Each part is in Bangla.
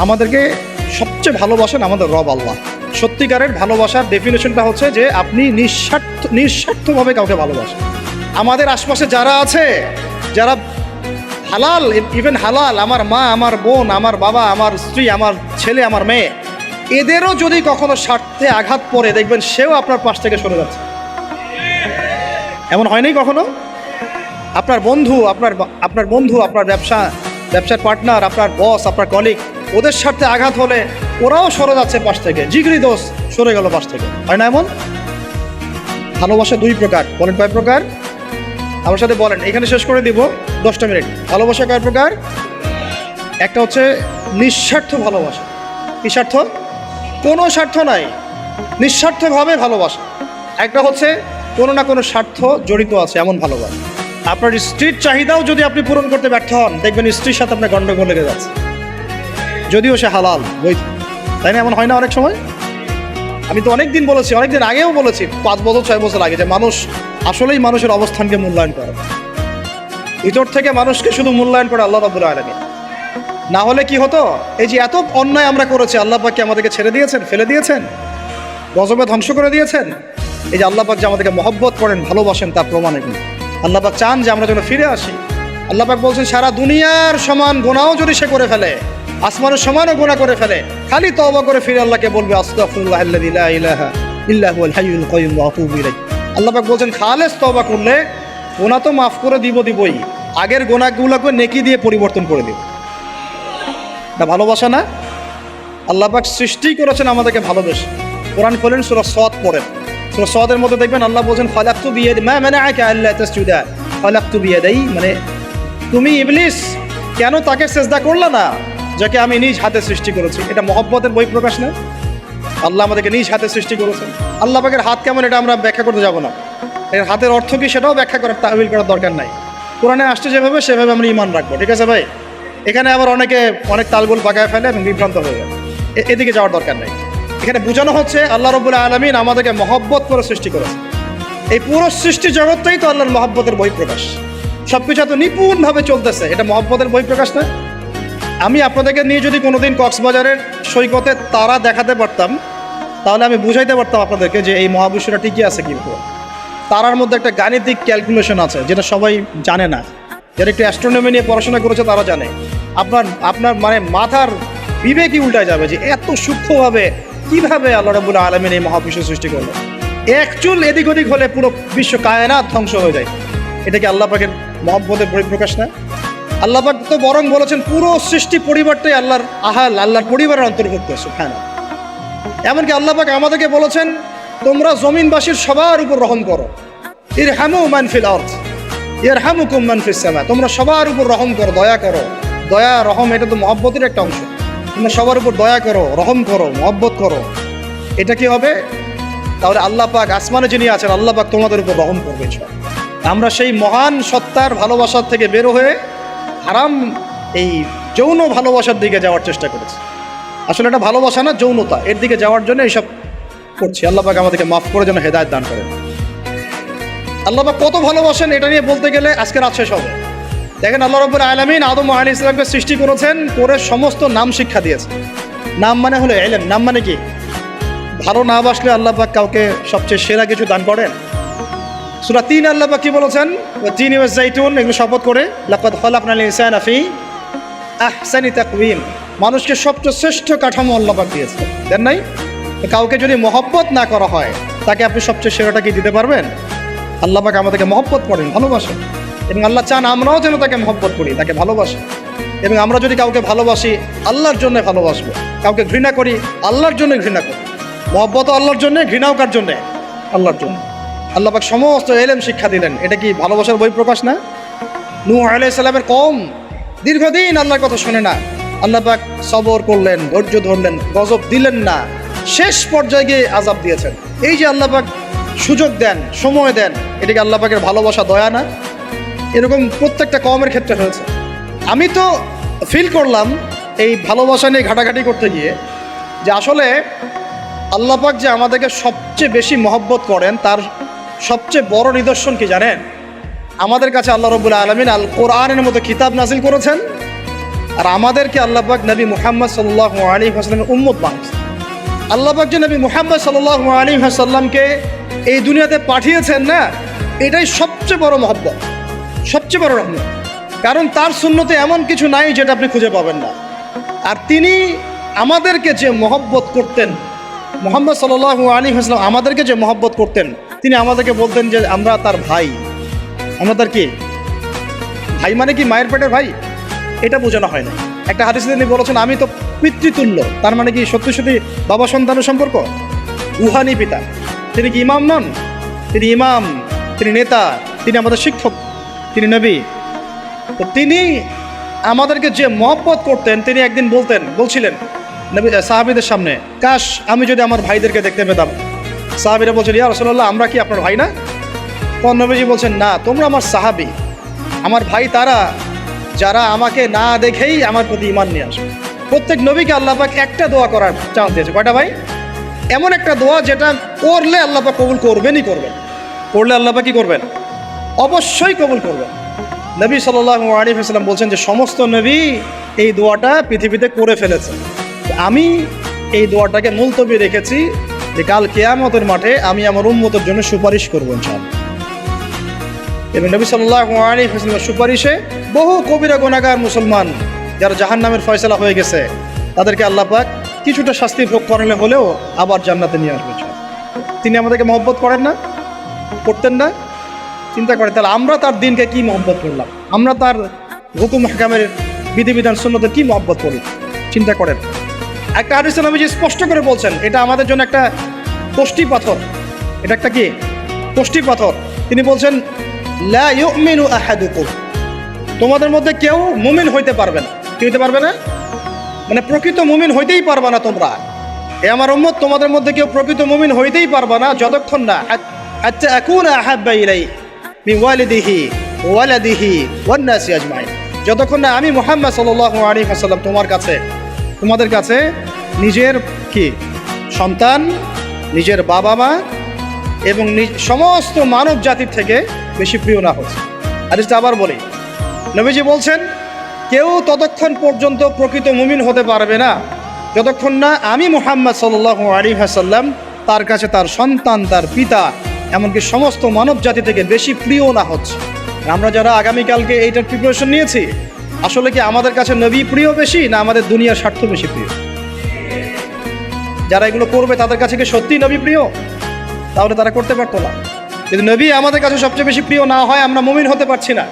আমাদেরকে সবচেয়ে ভালোবাসেন আমাদের রব আল্লাহ। সত্যিকারের ভালোবাসার ডেফিনেশনটা হচ্ছে যে আপনি নিঃস্বার্থভাবে কাউকে ভালোবাসেন। আমাদের আশপাশে যারা আছে, যারা হালাল, ইভেন হালাল, আমার মা, আমার বোন, আমার বাবা, আমার স্ত্রী, আমার ছেলে, আমার মেয়ে, এদেরও যদি কখনো স্বার্থে আঘাত পড়ে, দেখবেন সেও আপনার পাশ থেকে সরে যাচ্ছে। এমন হয়নি কখনো? আপনার বন্ধু, আপনার ব্যবসার পার্টনার, আপনার বস, আপনার কলিগ, ওদের স্বার্থে আঘাত হলে ওরাও সরে যাচ্ছে পাশ থেকে, জিগরি দোষ সরে গেল পাশ থেকে, হয় না এমন? ভালোবাসা দুই প্রকার, বলেন কয় প্রকার? আমার সাথে বলেন, এখানে শেষ করে দিব 10টা মিনিট। ভালোবাসা কয় প্রকার? একটা হচ্ছে নিঃস্বার্থ ভালোবাসা। কি স্বার্থ? কোনো স্বার্থ নাই, নিঃস্বার্থভাবে ভালোবাসা। একটা হচ্ছে কোনো না কোনো স্বার্থ জড়িত আছে এমন ভালোবাসা। আপনার স্ত্রীর চাহিদাও যদি আপনি পূরণ করতে ব্যর্থ হন, দেখবেন স্ত্রীর সাথে আপনার গন্ডগোল লেগে যাচ্ছে, যদিও সে হালাল বৈধ, তাই না? এমন হয় না অনেক সময়? আমি তো অনেকদিন বলেছি, অনেকদিন আগেও বলেছি, 5 বছর 6 বছর আগে, যে মানুষ আসলেই মানুষের অবস্থানকে মূল্যায়ন করে। ভিতর থেকে মানুষকে শুধু মূল্যায়ন করে আল্লাহ রাব্বুল আলামিন। না হলে কি হতো? এই যে এত অন্যায় আমরা করেছি, আল্লাহ পাক কি আমাদেরকে ছেড়ে দিয়েছেন, ফেলে দিয়েছেন, গজবে ধ্বংস করে দিয়েছেন? এই যে আল্লাহ পাক যে আমাদেরকে মহব্বত করেন, ভালোবাসেন, তার প্রমাণ এগুলো। আল্লাহ পাক চান যে আমরা যেন ফিরে আসি। আল্লাহ পাক বলছেন, সারা দুনিয়ার সমান গুনাহও যদি সে করে ফেলে, আসমানের সমানও গুনাহ করে ফেলে, খালি তওবা করে ফিরে আল্লাহকে বলবে, আস্তাগফিরুল্লাহাল্লাযী লা ইলাহা ইল্লা হুয়াল হাইয়ুল কাইয়্যুম ওয়া আতুবু ইলাইহি। আল্লাহ পাক বলছেন, খালেস তওবা করলে গুনাহ তো মাফ করে দিবই, আগের গুনাহগুলোকে নেকি দিয়ে পরিবর্তন করে দিব। এটা ভালোবাসা না? আল্লাহ পাক সৃষ্টি করেছেন আমাদেরকে ভালোবেসে। কোরআন খোলেন, সূরা সদ পড়েন। সূরা সদের মধ্যে দেখবেন আল্লাহ বলছেন, খালাকতু বিয়াদি মা মানাআকা আল্লা তাসজুদা খালাকতু বিয়াদাই, মানে তুমি ইবলিস কেন তাকে সিজদা করলে না যাকে আমি নিজ হাতে সৃষ্টি করেছি? এটা মহব্বতের বহিঃপ্রকাশ না? আল্লাহ আমাদেরকে নিজ হাতে সৃষ্টি করেছেন। আল্লাহ পাকের হাত কেমন এটা আমরা ব্যাখ্যা করতে যাব না। এর হাতের অর্থ কি সেটাও ব্যাখ্যা করার, তাওয়িল করার দরকার নাই। কোরআনে আসছে যেভাবে, সেভাবে আমরা ঈমান রাখবো, ঠিক আছে ভাই? এখানে আবার অনেকে অনেক তালগোল পাকায় ফেলে এবং বিভ্রান্ত হয়ে যায়, এদিকে যাওয়ার দরকার নেই। এখানে বোঝানো হচ্ছে আল্লাহ রাব্বুল আলামিন আমাদেরকে মহব্বত করে সৃষ্টি করেছে। এই পুরো সৃষ্টি জগৎটাই তো আল্লাহর মহব্বতের বহিঃপ্রকাশ। সবকিছু এত নিপুণভাবে চলতেছে, এটা মহব্বতের বহিঃপ্রকাশ না? আমি আপনাদেরকে নিয়ে যদি কোনোদিন কক্সবাজারের সৈকতে তারা দেখাতে পারতাম, তাহলে আমি বুঝাইতে পারতাম আপনাদেরকে যে এই মহাবিশ্বটা টিকে আছে কিন্তু। তারার মধ্যে একটা গাণিতিক ক্যালকুলেশন আছে যেটা সবাই জানে না। যারা একটু অ্যাস্ট্রোনমি নিয়ে পড়াশোনা করেছে তারা জানে। আপনার মানে মাথার বিবেকই উল্টায় যাবে যে এত সূক্ষ্মভাবে কিভাবে আল্লাহ রাব্বুল আলামিন এই মহাবিশ্ব সৃষ্টি করলো। এক চুল এদিক ওদিক হলে পুরো বিশ্ব কায়নাত ধ্বংস হয়ে যায়। এটা কি আল্লাহ পাকের মহব্বতের পরিপ্রকাশ না? আল্লাহ পাক তো বরং বলেছেন পুরো সৃষ্টি পরিবারটাই আল্লাহর আল্লাহর পরিবারের অন্তর্ভুক্ত। সুবহানাল্লাহ। এমনকি আল্লাহ পাক আমাদেরকে বলেছেন, তোমরা জমিনবাসীর সবার উপর রহম করো। ইরহামু মান ফিল আরদ ইয়ারহামুকুম মান ফিস সামা। তোমরা সবার উপর রহম করো, দয়া করো। দয়া, রহম এটা তো মহব্বতের একটা অংশ। তোমরা সবার উপর দয়া করো, রহম করো, মহব্বত করো। এটা কি হবে? তাহলে আল্লাহ পাক আসমানে যিনি আছেন, আল্লাহ পাক তোমাদের উপর রহম করবে। আমরা সেই মহান সত্তার ভালোবাসার থেকে বের হয়ে হারাম এই যৌন ভালোবাসার দিকে যাওয়ার চেষ্টা করেছি। আসলে এটা ভালোবাসা না, যৌনতা, এর দিকে যাওয়ার জন্য এইসব করছি। আল্লাহ পাক আমাদেরকে মাফ করে যেন হেদায়েত দান করেন। আল্লাহ পাক কত ভালোবাসেন এটা নিয়ে বলতে গেলে আজকে রাত শেষ হবে। দেখেন, আল্লাহ রাব্বুল আলামিন আদম আলাইহিস সালামকে সৃষ্টি করেছেন, করে সমস্ত নাম শিক্ষা দিয়েছেন। নাম মানে হলো ইলম। নাম মানে কি? ভালো না বাসলে আল্লাহ পাক কাউকে সবচেয়ে সেরা কিছু দান করেন। সূরা 3 আল্লাহ পাক কি বলেছেন? ওয়া তিন ওয়া জাইতুন, এগুলো শপথ করে, লাকাদ খালাকনাল ইনসানা ফি আহসানি তাকওয়িম। মানুষকে সবচেয়ে শ্রেষ্ঠ কাঠামো আল্লাহ পাক দিয়েছেন, দেন নাই? কাউকে যদি মহব্বত না করা হয়, তাকে আপনি সবচেয়ে সেরাটা কি দিতে পারবেন? আল্লাহ পাক আমাদেরকে মহব্বত করেন, ভালোবাসেন, এবং আল্লাহ চান আমরাও যেন তাকে মহব্বত করি, তাকে ভালোবাসি। এবং আমরা যদি কাউকে ভালোবাসি, আল্লাহর জন্য ভালোবাসবো। কাউকে ঘৃণা করি, আল্লাহর জন্য ঘৃণা করি। মহব্বতও আল্লাহর জন্য, ঘৃণাও কার জন্যে? আল্লাহর জন্য। আল্লাহ পাক সমস্ত ইলম শিক্ষা দিলেন। এটা কি ভালোবাসার বহিঃপ্রকাশ না? নূহ আলাইহিস সালামের কওম দীর্ঘদিন আল্লাহর কথা শুনে না, আল্লাহ পাক সবর করলেন, ধৈর্য ধরলেন, গজব দিলেন না, শেষ পর্যায়ে গিয়ে আযাব দিয়েছেন। এই যে আল্লাহ পাক সুযোগ দেন, সময় দেন, এটাকে আল্লাহ পাকের ভালোবাসা, দয়া না? এরকম প্রত্যেকটা কওমের ক্ষেত্রে হয়েছে। আমি তো ফিল করলাম এই ভালোবাসা নিয়ে ঘাটাঘাটি করতে গিয়ে যে আসলে আল্লাহ পাক যে আমাদেরকে সবচেয়ে বেশি মহব্বত করেন, তার সবচেয়ে বড় নিদর্শন কি জানেন? আমাদের কাছে আল্লাহ রাব্বুল আলামিন আল কোরআনের মতো কিতাব নাজিল করেছেন, আর আমাদেরকে আল্লাহ পাক নবী মুহাম্মদ সাল্লাল্লাহু আলাইহি ওয়াসাল্লামের উম্মত বানিয়েছেন। আল্লাহ পাক যে নবী মুহাম্মদ সাল্লাল্লাহু আলাইহি ওয়াসাল্লামকে এই দুনিয়াতে পাঠিয়েছেন না, এটাই সবচেয়ে বড় মহব্বত, সবচেয়ে বড় রহমত। কারণ তার সুন্নতে এমন কিছু নাই যেটা আপনি খুঁজে পাবেন না। আর তিনি আমাদেরকে যে মহব্বত করতেন, মুহাম্মদ সাল্লাল্লাহু আলাইহি ওয়াসাল্লাম আমাদেরকে যে মহব্বত করতেন, তিনি আমাদেরকে বলতেন যে আমরা তার ভাই। আমরা তার কি ভাই? মানে কি মায়ের পেটের ভাই? এটা বোঝানো হয় না। একটা হাদিসে তিনি বলেছেন আমি তো পিতৃতুল্য। তার মানে কি সত্যি সত্যি বাবা সন্তানের সম্পর্ক? রুহানি পিতা। তিনি কি ইমাম নন? তিনি ইমাম, তিনি নেতা, তিনি আমাদের শিক্ষক, তিনি নবী। তো তিনি আমাদেরকে যে মহব্বত করতেন, তিনি একদিন বলছিলেন নবী সাহাবীদের সামনে, কাশ আমি যদি আমার ভাইদেরকে দেখতে পেতাম। সাহাবীরা বলছেন ইয়া রাসূলুল্লাহ আমরা কি আপনার ভাই না? তখন নবীজি বলছেন না, তোমরা আমার সাহাবী। আমার ভাই তারা যারা আমাকে না দেখেই আমার প্রতি ঈমান নিয়ে আসে। প্রত্যেক নবীকে আল্লাহ পাক একটা দোয়া করার চান্স দিয়েছে। কয়টা ভাই? এমন একটা দোয়া যেটা করলে আল্লাহ পাক কবুল করবেনই করবেন। করলে আল্লাহ পাক কি করবেন? অবশ্যই কবুল করবেন। নবী সাল্লাল্লাহু আলাইহি ওয়াসাল্লাম বলছেন যে সমস্ত নবী এই দোয়াটা পৃথিবীতে করে ফেলেছে। আমি এই দোয়াটাকে মুলতবি রেখেছি যে কাল কিয়ামতের মাঠে আমি আমার উম্মতের জন্য সুপারিশ করবো ইনশাআল্লাহ। এবং নবী সাল্লাল্লাহু আলাইহি ওয়াসাল্লামের সুপারিশে বহু কবিরা গুনাহগার মুসলমান যারা জাহান্নামের ফয়সালা হয়ে গেছে, তাদেরকে আল্লাহ পাক কিছুটা শাস্তি ভোগ করালে হলেও আবার জান্নাতে নিয়ে আসবে। তিনি আমাদেরকে মহব্বত করেন না? করতেন না? চিন্তা করেন তাহলে আমরা তার দিনকে কি মহব্বত করলাম, আমরা তার হুকুম হাকামের বিধিবিধান সুন্নতের কি মহব্বত করলাম, চিন্তা করেন। একটা হাদিসে নবীজি স্পষ্ট করে বলছেন এটা আমাদের জন্য একটা কষ্টি পাথর। এটা একটা কি কষ্টি পাথর। তিনি বলছেন লা ইউমিনু আহাদুকুম, তোমাদের মধ্যে কেউ মুমিন হইতে পারবে না। কি হইতে পারবে না? মানে প্রকৃত মুমিন হইতেই পারবে না তোমরা। এ আমার উম্মত, তোমাদের মধ্যে কেউ প্রকৃত মুমিন হইতেই পারবে না যতক্ষণ না হাত্তা আকুনা আহাব্বা ইলাই মিন ওয়ালিদিহি ওয়ালাদিহি ওয়ান নাসি আজমাইন, যতক্ষণ না আমি মুহাম্মদ সাল্লাল্লাহু আলাইহি ওয়াসাল্লাম তোমাদের কাছে নিজের কি সন্তান, নিজের বাবা মা এবং সমস্ত মানব জাতির থেকে বেশি প্রিয় না হচ্ছে। হাদিসটা আবার বলি, নবীজি বলছেন কেউ ততক্ষণ পর্যন্ত প্রকৃত মুমিন হতে পারবে না যতক্ষণ না আমি মুহাম্মদ সাল্লাল্লাহু আলাইহি ওয়াসাল্লাম তার কাছে তার সন্তান, তার পিতা, এমনকি সমস্ত মানব জাতি থেকে বেশি প্রিয় না হচ্ছে। আমরা যারা আগামীকালকে এইটার প্রিপারেশন নিয়েছি, আসলে কি আমাদের কাছে নবী প্রিয় বেশি না আমাদের দুনিয়ার স্বার্থ বেশি প্রিয়? যারা এগুলো করবে তাদের কাছে কি সত্যি নবী প্রিয়? তাহলে তারা করতে পারতো না। যদি নবী আমাদের কাছে সবচেয়ে বেশি প্রিয় না হয়, আমরা মুমিন হতে পারছি না।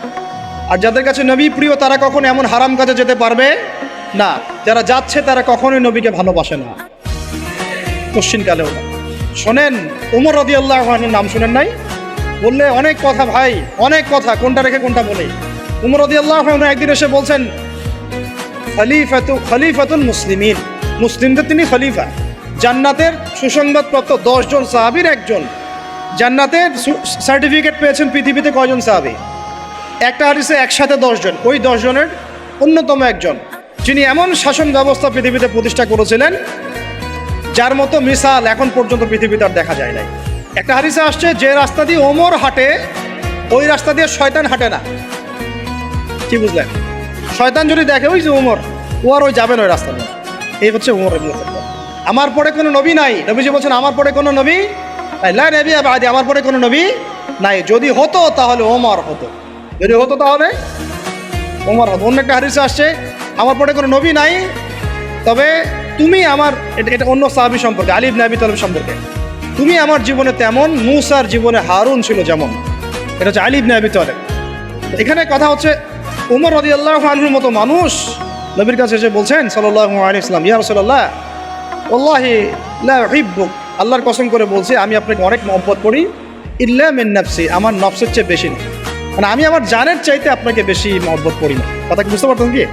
আর যাদের কাছে নবী প্রিয় তারা কখনো এমন হারাম কাজে যেতে পারবে না। যারা যাচ্ছে তারা কখনোই নবীকে ভালোবাসে না, কোশ্চিনকালেও না। শোনেন ওমর রাদিয়াল্লাহু আনহুর নাম শুনেন নাই? বললে অনেক কথা ভাই, অনেক কথা, কোনটা রেখে কোনটা বলে। ওমর রাদিয়াল্লাহু আনহু একদিন এসে বলছেন খলিফাতুল মুসলিমিন, মুসলিমদের তিনি খলিফা। জান্নাতের সুসংবাদপ্রাপ্ত 10 জন সাহাবীর একজন। জান্নাতের সার্টিফিকেট পেয়েছেন পৃথিবীতে কয়জন সাহাবী? একটা হাদিসে একসাথে 10 জন। ওই 10 জনের অন্যতম একজন, যিনি এমন শাসন ব্যবস্থা পৃথিবীতে প্রতিষ্ঠা করেছিলেন যার মতো মিসাল এখন পর্যন্ত পৃথিবীতে আর দেখা যায় নাই। একটা হাদিসে আসছে যে রাস্তা দিয়ে ওমর হাঁটে ওই রাস্তা দিয়ে শয়তান হাঁটে না। কি বুঝলেন? শয়তান যদি দেখে ওই যে ওমর, ও আর ওই যাবেন ওই রাস্তা দিয়ে। এই হচ্ছে ওমর রাদিয়াল্লাহু আনহু। আমার পরে কোনো নবী নাই। নবীজি বলছেন আমার পরে কোনো নবী নাই, লা নবিয়্যা বা'দি, আমার পরে কোনো নবী নাই। যদি হতো তাহলে ওমর হতো, যদি হতো তাহলে ওমর হতো। অন্য একটা হাদিসে আসছে আমার পরে কোনো নবী নাই, তবে তুমি আমার, এটা অন্য সাহাবী সম্পর্কে, আলী ইবনে আবি তালিব সম্পর্কে, তুমি আমার জীবনে তেমন মূসার জীবনে হারুন ছিল যেমন। এটা হচ্ছে আলী ইবনে আবি তালিব। এখানে কথা হচ্ছে ওমর রাদিয়াল্লাহু আনহুর মতো মানুষ নবীর কাছে এসে বলছেন সাল্লাল্লাহু আলাইহি ওয়াসাল্লাম, ইয়া রাসূলুল্লাহ ওয়াল্লাহি লা উহিব্বুক, আল্লাহর কসম করে বলছি আমি আপনাকে অনেক মহব্বত করি, ইল্লা মিন নাফসি, আমার নফসের চেয়ে বেশি না। মানে আমি আমার জানের চাইতে আপনাকে বেশি মহব্বত করি না। কথা কি বুঝতে পারতেন কি?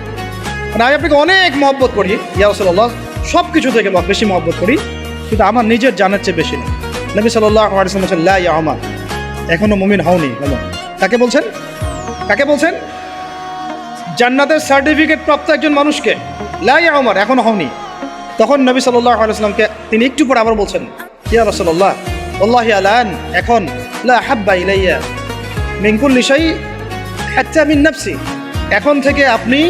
মানে আমি আপনাকে অনেক মহব্বত করি ইয়া রাসূলুল্লাহ, সব কিছু থেকে বেশি মহব্বত করি, কিন্তু আমার নিজের জানের চেয়ে বেশি না। নবী সাল্লাল্লাহু আলাইহি ওয়াসাল্লাম বলেন লা ইয়া উমর, এখনো মুমিন হওনি। কাকে বলছেন? কাকে বলছেন? জান্নাতের সার্টিফিকেট প্রাপ্ত একজন মানুষকে। লা ইয়া উমর, এখনো হওনি। তখন নবী সাল্লাল্লাহু আলাইহি ওয়াসাল্লামকে তিনি একটু পরে আবার বলছেন, ইয়া রাসূলুল্লাহ ওয়াল্লাহি আলান, এখন লা হাব্বা ইলাইয়া মিন কুল্লি শাই হাত্তা মিন নাফসি, এখন থেকে আপনি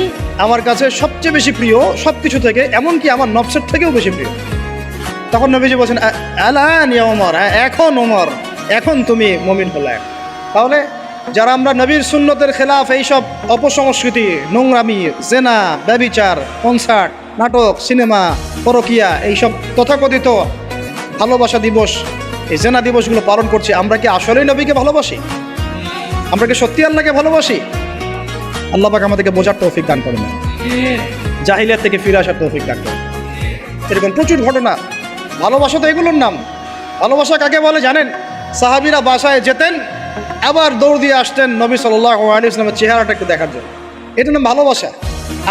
আমার কাছে সবচেয়ে বেশি প্রিয় সব কিছু থেকে, এমনকি আমার নফসের থেকেও বেশি প্রিয়। তখন নবীজি বলছেন আলান ইয়া ওমর, এখন ওমর, এখন তুমি মুমিন হলে। তাহলে যারা আমরা নবীর সুন্নতের খেলাফ এইসব অপসংস্কৃতি, নোংরামি, জেনা, ব্যভিচার, কনসার্ট, নাটক, সিনেমা, পরকিয়া, এইসব তথাকথিত ভালোবাসা দিবস, এই জেনা দিবসগুলো পালন করছি, আমরা কি আসলেই নবীকে ভালোবাসি? আমরা কি সত্যি আল্লাহকে ভালোবাসি? আল্লাহ পাক আমাদেরকে বোঝার তৌফিক দান করেন, জাহিলিয়াত থেকে ফিরে আসার তৌফিক দান করেন। এরকম প্রচুর ঘটনা। ভালোবাসা তো এগুলোর নাম। ভালোবাসা কাকে বলে জানেন? সাহাবীরা বাসায় যেতেন, আবার দৌড় দিয়ে আসতেন নবী সাল্লাল্লাহু আলাইহি ওয়াসাল্লামের চেহারাটা একটু দেখার জন্য। এটা নাম ভালোবাসা।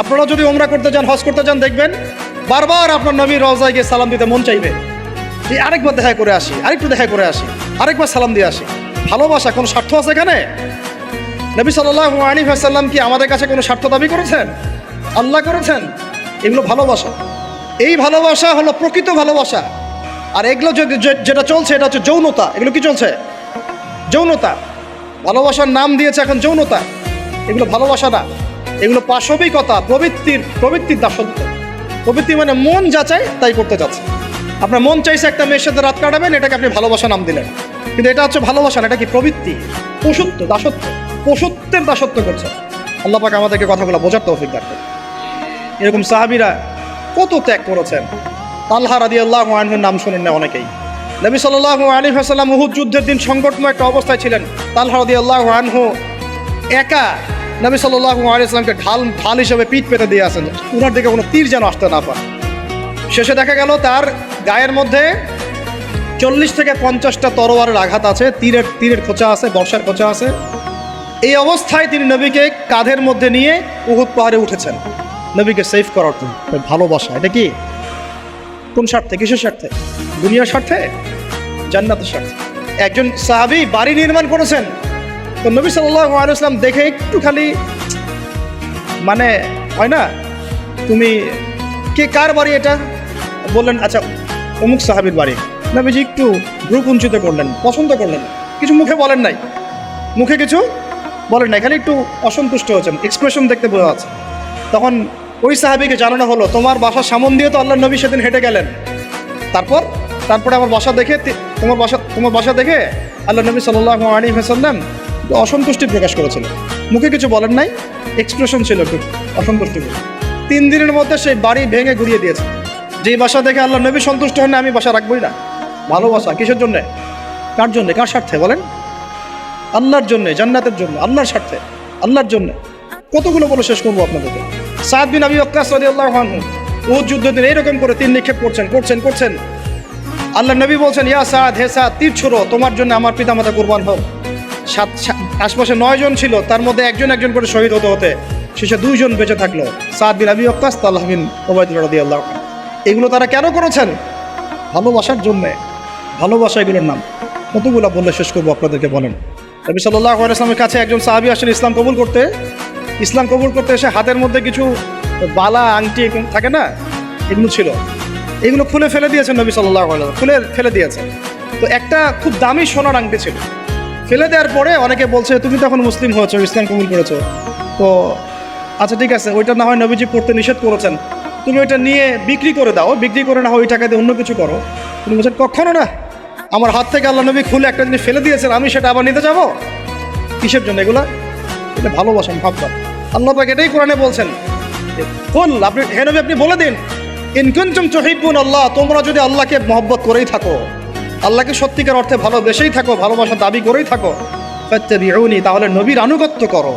আপনারা যদি উমরা করতে যান, হজ করতে যান, দেখবেন বারবার আপনার নবীর রওজায় গিয়ে সালাম দিতে মন চাইবে, এই আরেকবার দেখা করে আসি, আরেকটু দেখা করে আসি, আরেকবার সালাম দিয়ে আসি। ভালোবাসা কোনো স্বার্থ আছে এখানে? নবী সাল্লাল্লাহু আলাইহি ওয়াসাল্লাম কি আমাদের কাছে কোনো স্বার্থ দাবি করেছেন? আল্লাহ করেছেন। এগুলো ভালোবাসা। এই ভালোবাসা হলো প্রকৃত ভালোবাসা। আর এগুলো যেটা চলছে এটা হচ্ছে যৌনতা। এগুলো কি চলছে? যৌনতা। ভালোবাসার নাম দিয়েছে এখন যৌনতা। এগুলো ভালোবাসা না, এগুলো পাশবিকতা, প্রবৃত্তির দাসত্ব। প্রবৃত্তি মানে মন যা চায় তাই করতে চাচ্ছে। আপনার মন চাইছে একটা মেয়ের সাথে রাত কাটাবেন, এটাকে আপনি ভালোবাসা নাম দিলেন, কিন্তু এটা হচ্ছে ভালোবাসা না, এটা কি প্রবৃত্তি, পশুত্ব, দাসত্ব, পশুত্বের দাসত্ব করছে। আল্লাহ পাক আমাদেরকে কথাগুলো বোঝার তৌফিক দান করুন। এরকম সাহাবীরা কত ত্যাগ করেছেন। তালহা রাদিয়াল্লাহু আনহুর নাম শুনেন না অনেকেই। নবী সাল্লাল্লাহু আলাইহি ওয়াসাল্লাম উহুদ যুদ্ধের দিন সংকটময় একটা অবস্থায় ছিলেন। তালহা রাদিয়াল্লাহু আনহু একা নবী সাল্লাল্লাহু আলাইহি ওয়াসাল্লামকে ঢাল হিসেবে পিঠ পেতে দিয়ে আসেন, উনার দিকে কোনো তীর যেন আসতে না পারে। শেষে দেখা গেল তার গায়ের মধ্যে 40 থেকে 50টা তরোয়ারের আঘাত আছে, তীরের খোঁচা আছে, বর্ষার খোঁচা আছে। এই অবস্থায় তিনি নবীকে কাঁধের মধ্যে নিয়ে উহুদ পাহাড়ে উঠেছেন নবীকে সেভ করার জন্য। ভালোবাসা। এটা কি? কোন স্বার্থে? কিসের স্বার্থে? দুনিয়ার স্বার্থে? জান্নাতের স্বার্থে। একজন সাহাবী বাড়ি নির্মাণ করেছেন, তো নবী সাল্লাল্লাহু আলাইহি ওয়াসাল্লাম দেখে একটু খালি মানে হয় না, তুমি কে, কার বাড়ি এটা? বললেন আচ্ছা অমুক সাহাবীর বাড়ি। নবীজি একটু ভ্রু কুঞ্চিত করলেন, পছন্দ করলেন, কিছু মুখে বলেন নাই, মুখে কিছু বলেন নাই, খালি একটু অসন্তুষ্ট হয়েছেন, এক্সপ্রেশন দেখতে বোঝা যাচ্ছে। তখন ওই সাহাবীকে জানানো হলো, তোমার বাসার সামন দিয়ে তো আল্লাহর নবী সেদিন হেঁটে গেলেন, তারপরে আমার বাসা দেখে, তোমার বাসা দেখে আল্লাহ নবী সাল্লাল্লাহু আলাইহি ওয়াসাল্লাম অসন্তুষ্টি প্রকাশ করেছিল, মুখে কিছু বলেন নাই, এক্সপ্রেশন ছিল একটু অসন্তুষ্টি। 3 দিনের মধ্যে সেই বাড়ি ভেঙে গুড়িয়ে দিয়েছে। যেই বাসা দেখে আল্লাহ নবী সন্তুষ্ট হন না, আমি বাসা রাখবই না। ভালোবাসা কিসের জন্যে? কার জন্যে? কার স্বার্থে বলেন? আল্লাহর জন্যে, জান্নাতের জন্য, আল্লাহর স্বার্থে, আল্লাহর জন্যে। কতগুলো বলে শেষ করবো আপনাদেরকে। সাদ বিন আবি ওয়াক্কাস রাদিয়াল্লাহু আনহু উহুদ যুদ্ধের দিন এইরকম করে তীর নিক্ষেপ করছেন। আল্লাহ নবী বলছেন, ইয়া সাদ, হে সাদ, তীর ছোড়ো, তোমার জন্য আমার পিতামাতা কুরবান হোক। আশপাশে 9 জন ছিল, তার মধ্যে একজন করে শহীদ হতে শেষে 2 জন বেঁচে থাকলো, সাদ বিন আবি ওয়াক্কাস, তালহা বিন উবাইদুল্লাহ রাদিয়াল্লাহু আনহু। এগুলো তারা কেন করেছেন? ভালোবাসার জন্যে। ভালোবাসা এগুলোর নাম। কতগুলো বললে শেষ করবো আপনাদেরকে বলেন। নবী সাল্লাল্লাহু আলাইহি ওয়াসাল্লামের কাছে একজন সাহাবী আসেন ইসলাম কবুল করতে এসে হাতের মধ্যে কিছু বালা, আংটি থাকে না, এগুলো ছিল, এগুলো খুলে ফেলে দিয়েছেন নবী সাল্লাল্লাহু আলাইহি ওয়াসাল্লাম, খুলে ফেলে দিয়েছেন। তো একটা খুব দামি সোনার আংটি ছিল, ফেলে দেওয়ার পরে অনেকে বলছে, তুমি তো এখন মুসলিম হয়েছো, ইসলাম কবুল করেছো, তো আচ্ছা ঠিক আছে, ওইটা না হয় নবীজি পড়তে নিষেধ করেছেন, তুমি ওইটা নিয়ে বিক্রি করে দাও, বিক্রি করে না হয় ওই টাকা দিয়ে অন্য কিছু করো। তুমি বলছেন, কখনো না, আমার হাত থেকে আল্লাহ নবী খুলে একটা জিনিস ফেলে দিয়েছেন, আমি সেটা আবার নিতে যাব? কিসের জন্য এগুলা? এটা ভালোবাসেন, ভাববা। আল্লাহ পাক এটাই কোরআনে বলছেন, হে নবী আপনি বলে দিন, ইন কুনতুম তুহিব্বুন আল্লাহ, তোমরা যদি আল্লাহকে মহব্বত করেই থাকো, আল্লাহকে সত্যিকার অর্থে ভালোবেসেই থাকো, ভালোবাসা দাবি করেই থাকো, ফাত্তাবিউনি, তাহলে নবীর আনুগত্য করো,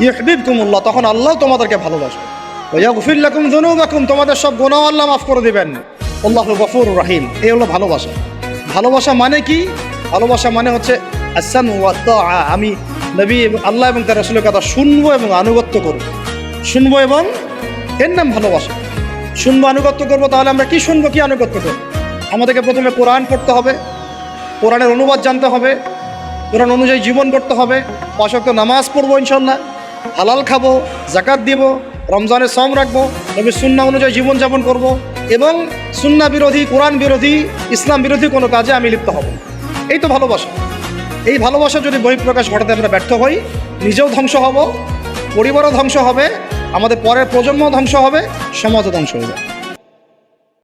ইউহিব্বুকুমুল্লাহ, তখন আল্লাহ তোমাদেরকে ভালোবাসবে, ওয়া ইয়াগফির লাকুম যুনুবাকুম, তোমাদের সব গুনাহ আল্লাহ মাফ করে দিবেন, আল্লাহু গফুরুর রহিম। এই হলো ভালোবাসা। ভালোবাসা মানে কি? ভালোবাসা মানে হচ্ছে আস-সামউ ওয়া তাআ, আমি নবী আল্লাহ এবং তার রাসূলের কথা শুনবো এবং আনুগত্য করব, শুনবো, এবং এর নাম ভালোবাসা। শুনবো, আনুগত্য করবো। তাহলে আমরা কি শুনবো, কি আনুগত্য করবো? আমাদেরকে প্রথমে কোরআন পড়তে হবে, কোরআনের অনুবাদ জানতে হবে, কোরআন অনুযায়ী জীবন করতে হবে, 5 ওয়াক্ত নামাজ পড়বো ইনশাল্লাহ, হালাল খাবো, যাকাত দিব, রমজানের সওম রাখবো, নবীর সুন্নাহ অনুযায়ী জীবনযাপন করব, এবং সুন্নাহ বিরোধী, কোরআন বিরোধী, ইসলাম বিরোধী কোনো কাজে আমি লিপ্ত হব। এই তো ভালোবাসা। এই ভালোবাসা যদি বহিঃপ্রকাশ ঘটাতে আমরা ব্যর্থ হই, নিজেও ধ্বংস হব, পরিবারও ধ্বংস হবে, আমাদের পরের প্রজন্ম ধ্বংস হবে, সমাজও ধ্বংস হয়ে যাবে।